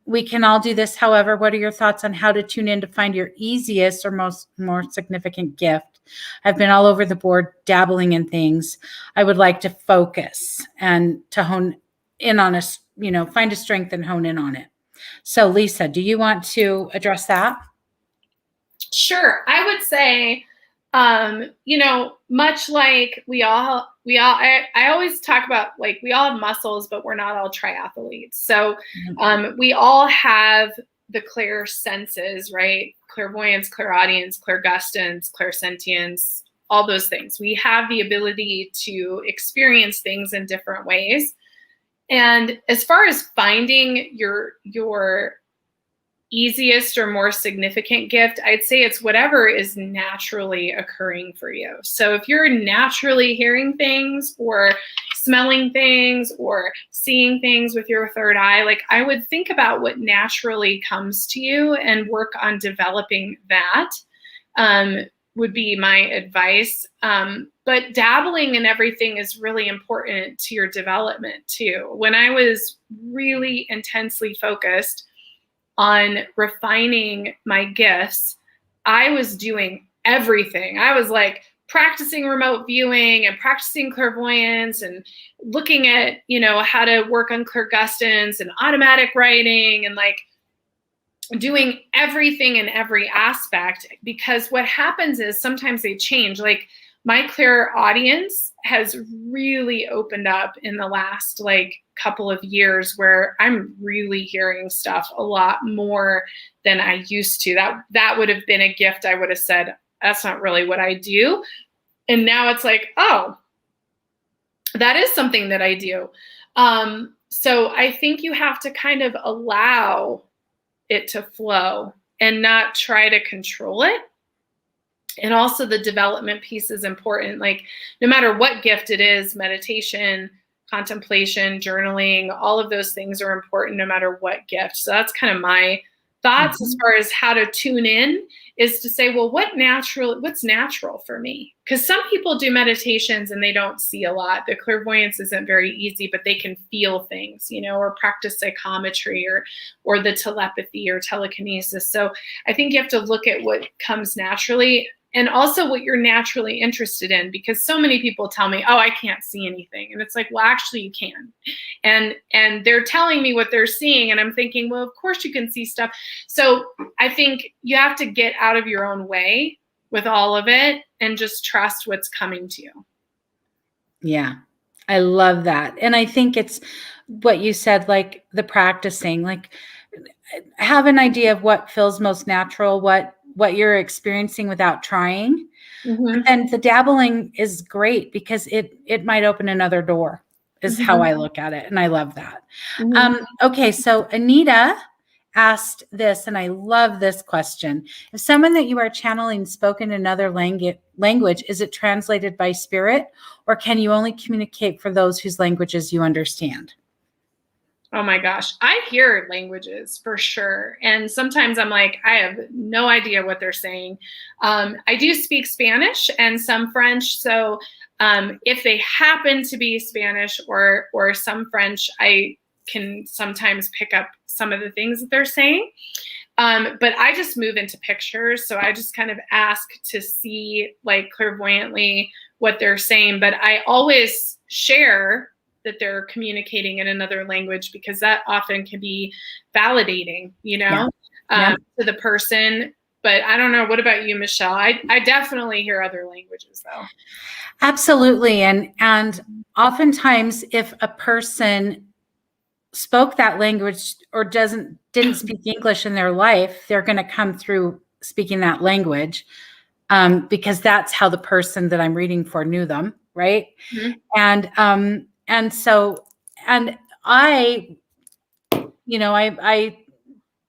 We can all do this. However, what are your thoughts on how to tune in to find your easiest or more significant gift? I've been all over the board dabbling in things. I would like to focus and to hone in on us, find a strength and hone in on it. So Lisa, do you want to address that? Sure. I would say, much like I always talk about, like, we all have muscles, but we're not all triathletes. So we all have the clear senses, right? Clairvoyance, clairaudience, clairgustance, clairsentience, all those things. We have the ability to experience things in different ways. And as far as finding your easiest or more significant gift, I'd say it's whatever is naturally occurring for you. So if you're naturally hearing things or smelling things or seeing things with your third eye, like, I would think about what naturally comes to you and work on developing that, would be my advice. But dabbling in everything is really important to your development too. When I was really intensely focused on refining my gifts, I was doing everything. I was like practicing remote viewing and practicing clairvoyance and looking at, how to work on clairgustance and automatic writing and like doing everything in every aspect, because what happens is sometimes they change. Like, my clairaudience has really opened up in the last couple of years, where I'm really hearing stuff a lot more than I used to. That would have been a gift. I would have said, that's not really what I do. And now it's like, oh, that is something that I do. So I think you have to kind of allow it to flow and not try to control it. And also the development piece is important. Like, no matter what gift it is, meditation, contemplation, journaling, all of those things are important no matter what gift. So that's kind of my thoughts as far as how to tune in, is to say, well, what's natural for me? Because some people do meditations and they don't see a lot. The clairvoyance isn't very easy, but they can feel things, or practice psychometry or the telepathy or telekinesis. So I think you have to look at what comes naturally, and also what you're naturally interested in, because so many people tell me, oh, I can't see anything. And it's like, well, actually you can. And they're telling me what they're seeing. And I'm thinking, well, of course you can see stuff. So I think you have to get out of your own way with all of it and just trust what's coming to you. Yeah, I love that. And I think it's what you said, like the practicing, like have an idea of what feels most natural, what you're experiencing without trying. Mm-hmm. And the dabbling is great because it might open another door, is mm-hmm. how I look at it. And I love that. Mm-hmm. Okay. So Anita asked this, and I love this question. If someone that you are channeling spoke in another language, is it translated by spirit, or can you only communicate for those whose languages you understand? Oh my gosh, I hear languages for sure. And sometimes I'm like, I have no idea what they're saying. I do speak Spanish and some French. So if they happen to be Spanish or some French, I can sometimes pick up some of the things that they're saying. But I just move into pictures. So I just kind of ask to see, like, clairvoyantly what they're saying. But I always share that they're communicating in another language, because that often can be validating, to the person. But I don't know. What about you, Michele? I definitely hear other languages though. Absolutely. And oftentimes if a person spoke that language or didn't speak English in their life, they're going to come through speaking that language. because that's how the person that I'm reading for knew them, right? Mm-hmm. And so, and I, I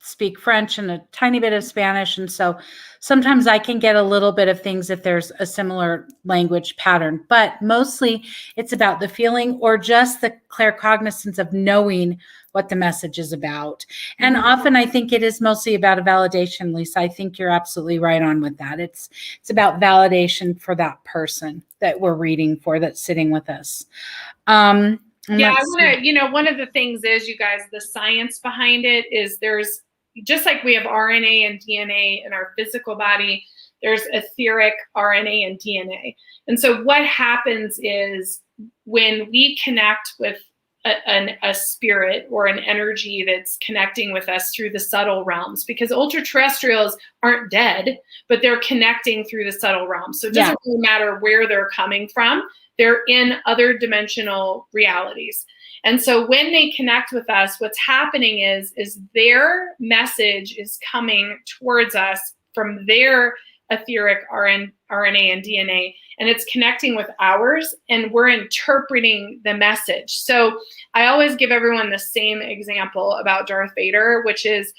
speak French and a tiny bit of Spanish. And so sometimes I can get a little bit of things if there's a similar language pattern, but mostly it's about the feeling or just the claircognizance of knowing what the message is about. And often I think it is mostly about a validation, Lisa. I think you're absolutely right on with that. It's about validation for that person that we're reading for, that's sitting with us. Yeah, I want to, one of the things is, you guys, the science behind it is there's, just like we have RNA and DNA in our physical body, there's etheric RNA and DNA. And so what happens is when we connect with a spirit or an energy that's connecting with us through the subtle realms, because ultra terrestrials aren't dead, but they're connecting through the subtle realms. So it doesn't really matter where they're coming from. They're in other dimensional realities. And so when they connect with us, what's happening is their message is coming towards us from their etheric RNA and DNA, and it's connecting with ours, and we're interpreting the message. So I always give everyone the same example about Darth Vader, which is,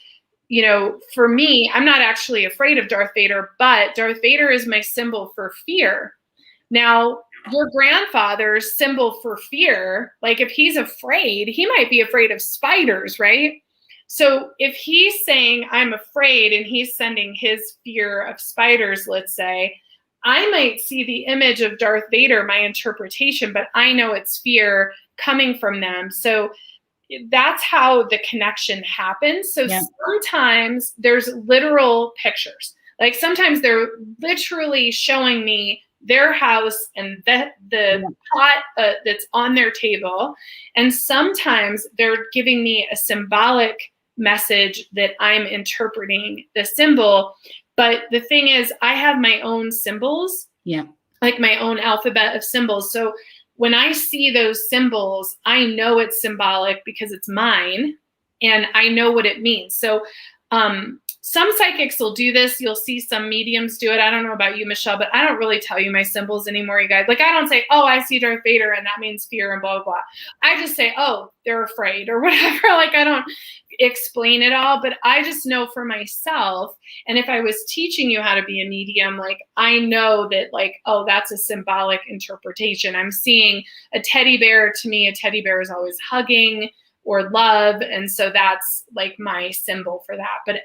for me, I'm not actually afraid of Darth Vader, but Darth Vader is my symbol for fear. Now, your grandfather's symbol for fear, like if he's afraid, he might be afraid of spiders, right? So if he's saying, I'm afraid, and he's sending his fear of spiders, let's say, I might see the image of Darth Vader, my interpretation, but I know it's fear coming from them. So that's how the connection happens. So sometimes there's literal pictures. Like sometimes they're literally showing me their house and the pot that's on their table. And sometimes they're giving me a symbolic message that I'm interpreting the symbol. But the thing is, I have my own symbols, like my own alphabet of symbols. So when I see those symbols, I know it's symbolic because it's mine and I know what it means. So some psychics will do this. You'll see some mediums do it. I don't know about you, Michele, but I don't really tell you my symbols anymore, you guys. Like, I don't say, oh, I see Darth Vader and that means fear and blah, blah, blah. I just say, oh, they're afraid or whatever. Like, I don't explain it all, but I just know for myself. And if I was teaching you how to be a medium, like, I know that, like, oh, that's a symbolic interpretation. I'm seeing a teddy bear. To me, a teddy bear is always hugging or love. And so that's like my symbol for that. But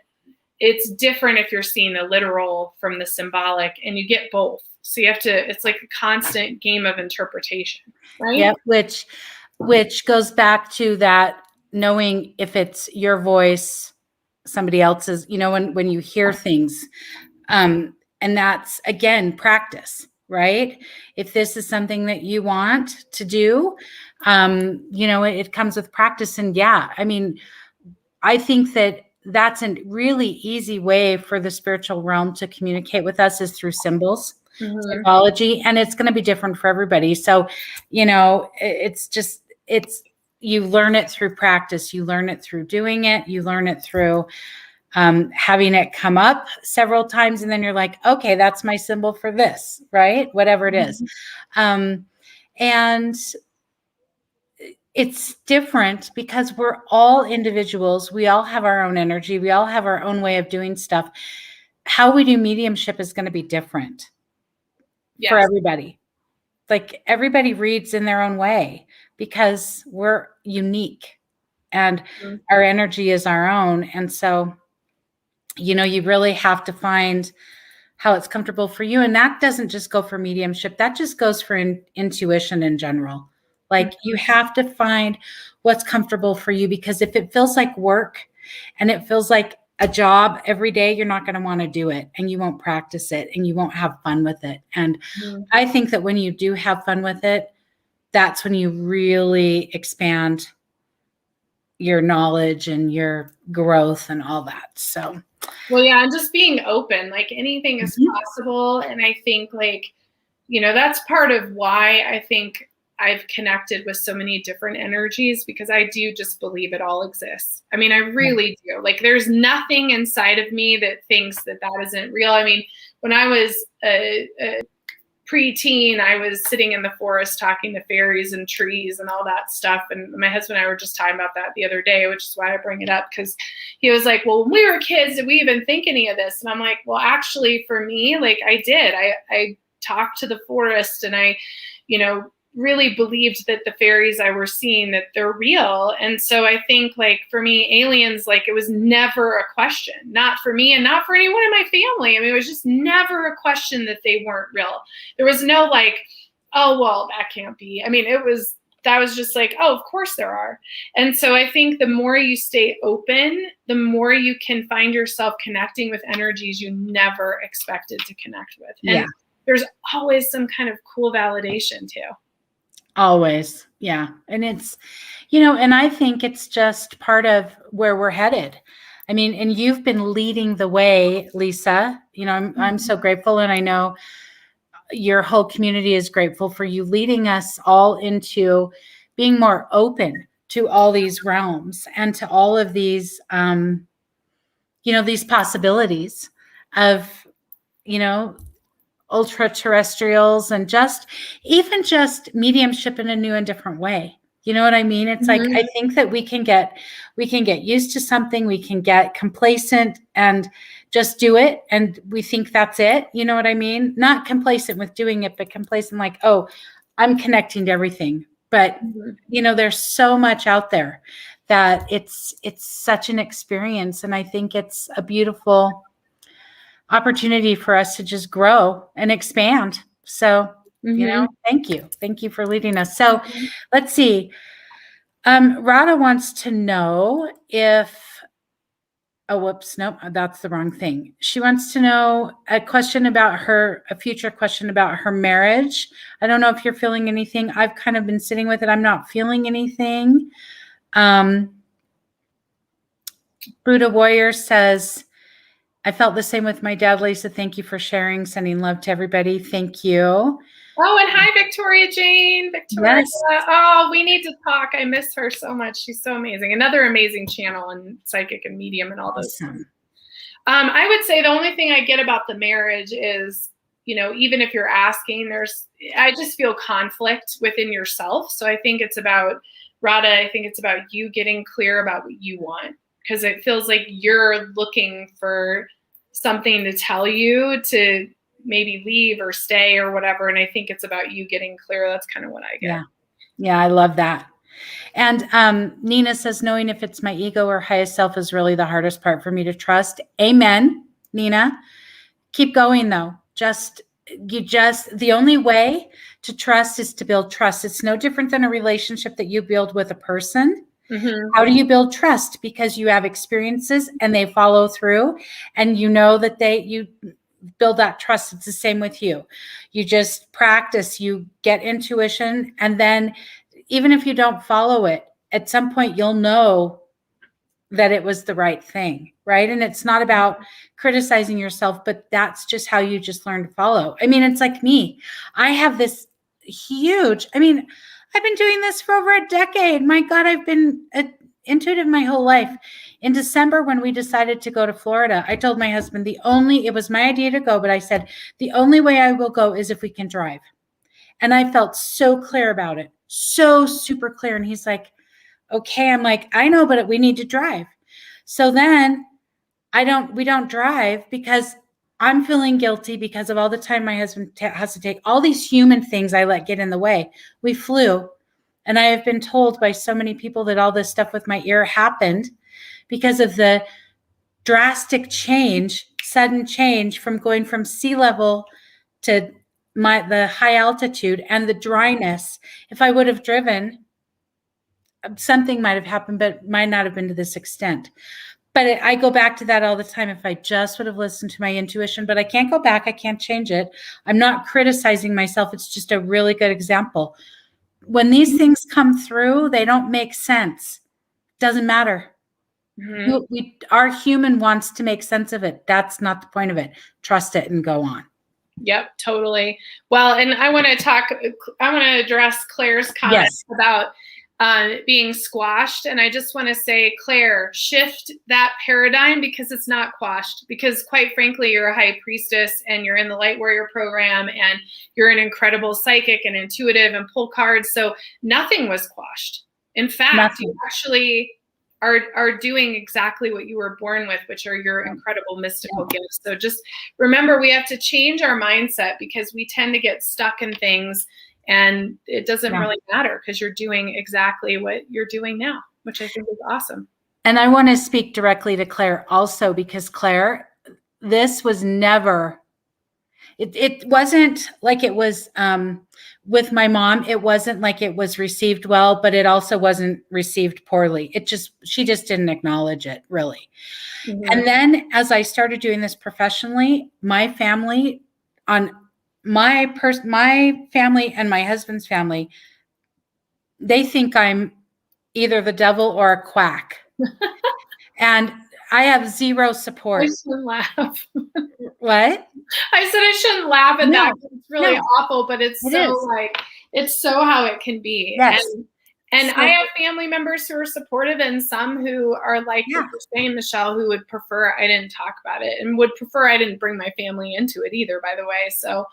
it's different if you're seeing the literal from the symbolic, and you get both. So you have to, it's like a constant game of interpretation, right? Yeah, which goes back to that knowing if it's your voice, somebody else's, when you hear things. And that's, again, practice, right? If this is something that you want to do, it comes with practice. And I think that that's a really easy way for the spiritual realm to communicate with us is through symbols, symbology, and it's going to be different for everybody. So, you learn it through practice. You learn it through doing it. You learn it through having it come up several times. And then you're like, okay, that's my symbol for this, right? Whatever it is. And it's different because we're all individuals. We all have our own energy. We all have our own way of doing stuff. How we do mediumship is going to be different for everybody. Like, everybody reads in their own way because we're unique and our energy is our own. And so, you really have to find how it's comfortable for you. And that doesn't just go for mediumship. That just goes for intuition in general. Like, you have to find what's comfortable for you, because if it feels like work and it feels like a job every day, you're not going to want to do it, and you won't practice it, and you won't have fun with it. And I think that when you do have fun with it, that's when you really expand your knowledge and your growth and all that. So, well, yeah, and just being open, like anything is possible. And I think, like, that's part of why I think I've connected with so many different energies, because I do just believe it all exists. I really do. Like, there's nothing inside of me that thinks that isn't real. when I was a preteen, I was sitting in the forest talking to fairies and trees and all that stuff. And my husband and I were just talking about that the other day, which is why I bring it up, because he was like, well, when we were kids, did we even think any of this? And I'm like, well, actually, for me, like I did. I talked to the forest, and I, really believed that the fairies I were seeing, that they're real. And so I think, like, for me, aliens, like, it was never a question, not for me and not for anyone in my family. I mean, it was just never a question that they weren't real. There was no like, oh, well, that can't be. I mean, that was just like, oh, of course there are. And so I think the more you stay open, the more you can find yourself connecting with energies you never expected to connect with. And there's always some kind of cool validation too. Always. Yeah. And it's, and I think it's just part of where we're headed. I mean, and you've been leading the way, Lisa. I'm so grateful. And I know your whole community is grateful for you leading us all into being more open to all these realms and to all of these, these possibilities of, ultra terrestrials and just mediumship in a new and different way. You know what I mean? It's like, I think that we can get used to something, we can get complacent and just do it. And we think that's it. You know what I mean? Not complacent with doing it, but complacent like, oh, I'm connecting to everything. But, there's so much out there that it's such an experience. And I think it's a beautiful opportunity for us to just grow and expand. So, thank you. Thank you for leading us. So let's see. Radha wants to know if, whoops, nope, that's the wrong thing. She wants to know a future question about her marriage. I don't know if you're feeling anything. I've kind of been sitting with it. I'm not feeling anything. Buddha Warrior says, I felt the same with my dad, Lisa. Thank you for sharing, sending love to everybody. Thank you. Oh, and hi, Victoria Jane. Victoria. Yes. Oh, we need to talk. I miss her so much. She's so amazing. Another amazing channel and psychic and medium and all those things. I would say the only thing I get about the marriage is, even if you're asking, I just feel conflict within yourself. So I think it's about, Radha, I think it's about you getting clear about what you want. Because it feels like you're looking for something to tell you to maybe leave or stay or whatever. And I think it's about you getting clear. That's kind of what I get. Yeah, I love that. And Nina says, knowing if it's my ego or highest self is really the hardest part for me to trust. Amen, Nina. Keep going, though. The only way to trust is to build trust. It's no different than a relationship that you build with a person. How do you build trust? Because you have experiences and they follow through, and you know that you build that trust. It's the same with you. You just practice, you get intuition, and then even if you don't follow it, at some point you'll know that it was the right thing, right? And it's not about criticizing yourself, but that's just how you just learn to follow. I mean, it's like me. I have this I've been doing this for over a decade. My God, I've been intuitive my whole life. In December, when we decided to go to Florida, I told my husband it was my idea to go, but I said, the only way I will go is if we can drive. And I felt so clear about it, so super clear. And he's like, okay. I'm like, I know, but we need to drive. So then we don't drive because I'm feeling guilty because of all the time my husband has to take all these human things I let get in the way. We flew. And I have been told by so many people that all this stuff with my ear happened because of the drastic change, sudden change from going from sea level to the high altitude and the dryness. If I would have driven, something might have happened, but might not have been to this extent. But I go back to that all the time. If I just would have listened to my intuition, but I can't go back. I can't change it. I'm not criticizing myself. It's just a really good example. When these things come through, they don't make sense. Doesn't matter. Our human wants to make sense of it. That's not the point of it. Trust it and go on. Yep, totally. Well, and I want to address Claire's comment about being squashed. And I just want to say, Claire, shift that paradigm, because it's not quashed. Because quite frankly, you're a high priestess and you're in the Light Warrior program and you're an incredible psychic and intuitive and pull cards. So nothing was quashed. In fact, you actually are doing exactly what you were born with, which are your incredible mystical gifts. So just remember, we have to change our mindset, because we tend to get stuck in things. And it doesn't really matter, because you're doing exactly what you're doing now, which I think is awesome. And I want to speak directly to Claire also, because Claire, this was never, it wasn't like it was with my mom. It wasn't like it was received well, but it also wasn't received poorly. She just didn't acknowledge it, really. Mm-hmm. And then as I started doing this professionally, my family my family and my husband's family, they think I'm either the devil or a quack. And I have zero support. I shouldn't laugh. What? I said I shouldn't laugh at that. It's really awful, but it's so how it can be. Yes. And I have family members who are supportive, and some who are like what you're saying, Michele, who would prefer I didn't talk about it, and would prefer I didn't bring my family into it either, by the way. So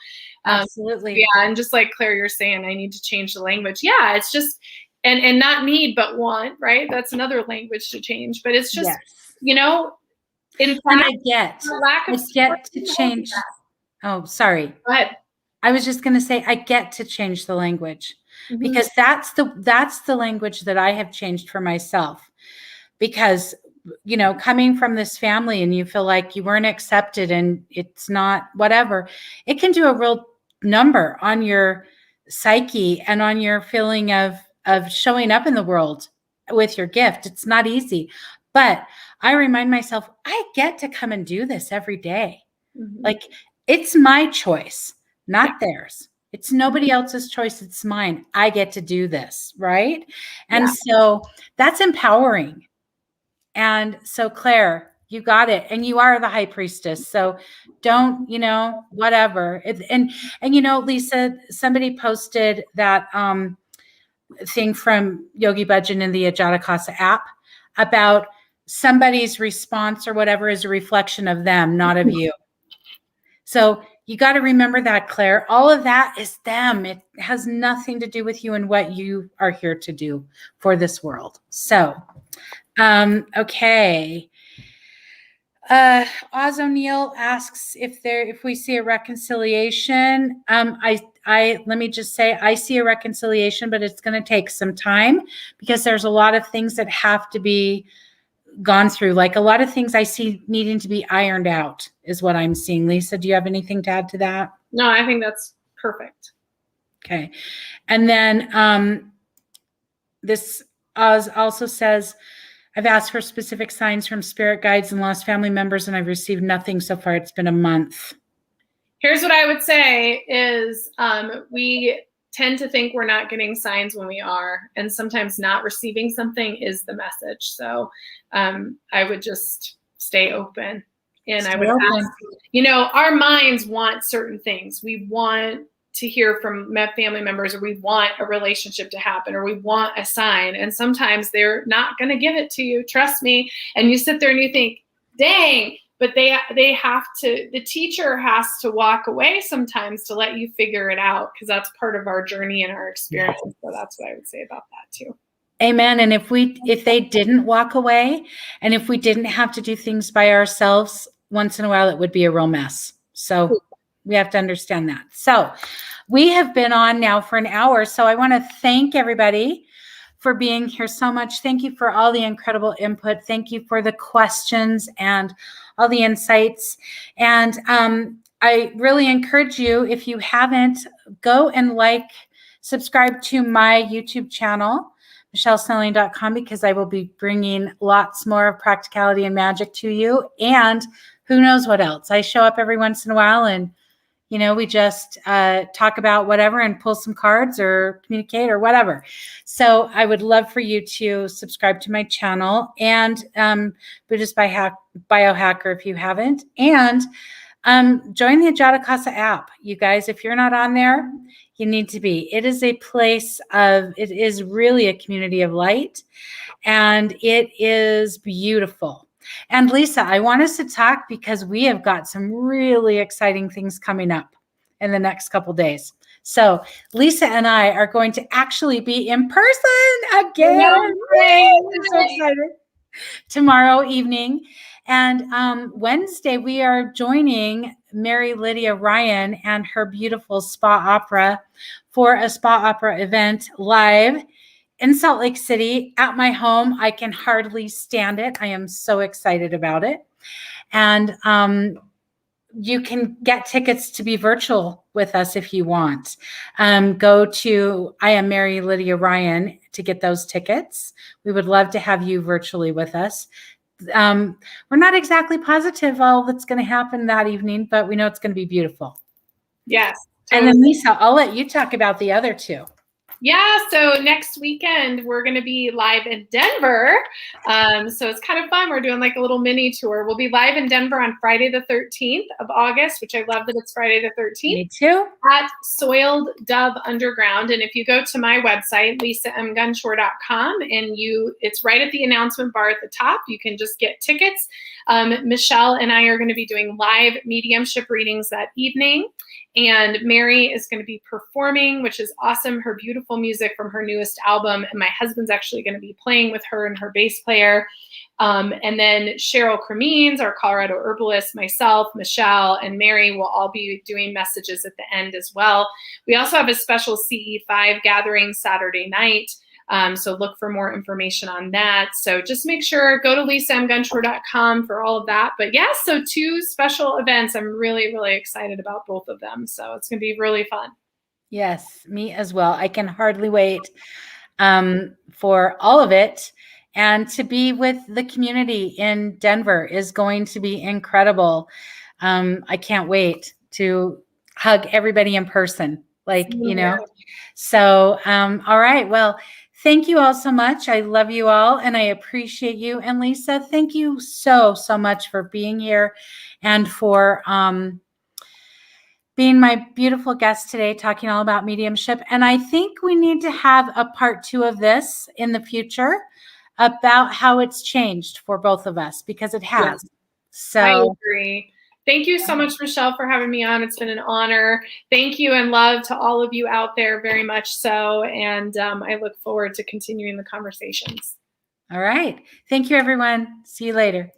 absolutely. Yeah. And just like Claire, you're saying, I need to change the language. Yeah. It's just, and not need, but want, right? That's another language to change, but it's just, in fact, and I get to change. Oh, sorry. Go ahead. I was just going to say, I get to change the language. Mm-hmm. Because that's the language that I have changed for myself. Because, coming from this family and you feel like you weren't accepted and it's not whatever, it can do a real number on your psyche and on your feeling of showing up in the world with your gift. It's not easy, but I remind myself, I get to come and do this every day. Mm-hmm. Like, it's my choice, not theirs. It's nobody else's choice. It's mine. I get to do this. Right. And so that's empowering. And so, Claire, you got it. And you are the high priestess. So don't, whatever. And Lisa, somebody posted that thing from Yogi Bhajan in the Ajatakasa app about somebody's response or whatever is a reflection of them, not of you. So you got to remember that, Claire. All of that is them. It has nothing to do with you and what you are here to do for this world. So, okay. Oz O'Neill asks if we see a reconciliation. Let me just say, I see a reconciliation, but it's going to take some time, because there's a lot of things that have to be gone through. Like, a lot of things I see needing to be ironed out is what I'm seeing. Lisa, do you have anything to add to that? No, I think that's perfect. Okay. And then this Oz also says, I've asked for specific signs from spirit guides and lost family members, and I've received nothing so far. It's been a month. Here's what I would say is we tend to think we're not getting signs when we are, and sometimes not receiving something is the message. So I would just stay open, and I would ask, our minds want certain things. We want to hear from family members, or we want a relationship to happen, or we want a sign, and sometimes they're not going to give it to you. Trust me. And you sit there and you think, dang. But they have to, the teacher has to walk away sometimes to let you figure it out, because that's part of our journey and our experience. So that's what I would say about that too. Amen. And if they didn't walk away, and if we didn't have to do things by ourselves, once in a while, it would be a real mess. So we have to understand that. So we have been on now for an hour. So I want to thank everybody for being here so much. Thank you for all the incredible input. Thank you for the questions and all the insights. And I really encourage you, if you haven't, go and subscribe to my YouTube channel, michellesnelling.com, because I will be bringing lots more of practicality and magic to you. And who knows what else. I show up every once in a while, and we just talk about whatever and pull some cards or communicate or whatever. So I would love for you to subscribe to my channel, and Buddhist Biohacker if you haven't. And Join the Ajata Casa app. You guys, if you're not on there, you need to be. It is a place it is really a community of light, and it is beautiful. And Lisa, I want us to talk because we have got some really exciting things coming up in the next couple days. So Lisa and I are going to actually be in person again. I'm so excited. Tomorrow evening. And Wednesday, we are joining Mary Lydia Ryan and her beautiful spa opera for a spa opera event live in Salt Lake City at my home. I can hardly stand it. I am so excited about it. And you can get tickets to be virtual with us if you want. Go to I Am Mary Lydia Ryan to get those tickets. We would love to have you virtually with us. We're not exactly positive all that's going to happen that evening, but we know it's going to be beautiful. Yes. Totally. And then Lisa, I'll let you talk about the other two. Yeah, so next weekend we're going to be live in Denver. So it's kind of fun. We're doing like a little mini tour. We'll be live in Denver on Friday the 13th of August, which I love that it's Friday the 13th. Me too. At Soiled Dove Underground. And if you go to my website, lisamgunshore.com, and it's right at the announcement bar at the top. You can just get tickets. Michele and I are going to be doing live mediumship readings that evening. And Mary is going to be performing, which is awesome, her beautiful music from her newest album. And my husband's actually going to be playing with her and her bass player. And then Cheryl Cremines, our Colorado herbalist, myself, Michele, and Mary will all be doing messages at the end as well. We also have a special CE5 gathering Saturday night. So look for more information on that. So just make sure, go to lisamgunshore.com for all of that. But yeah, so 2 special events. I'm really, really excited about both of them. So it's going to be really fun. Yes, me as well. I can hardly wait for all of it. And to be with the community in Denver is going to be incredible. I can't wait to hug everybody in person, So, all right. Well, thank you all so much. I love you all and I appreciate you. And Lisa, thank you so, so much for being here and for being my beautiful guest today, talking all about mediumship. And I think we need to have a part 2 of this in the future about how it's changed for both of us, because it has. Yes. So I agree. Thank you so much, Michele, for having me on. It's been an honor. Thank you and love to all of you out there, very much so. And I look forward to continuing the conversations. All right. Thank you, everyone. See you later.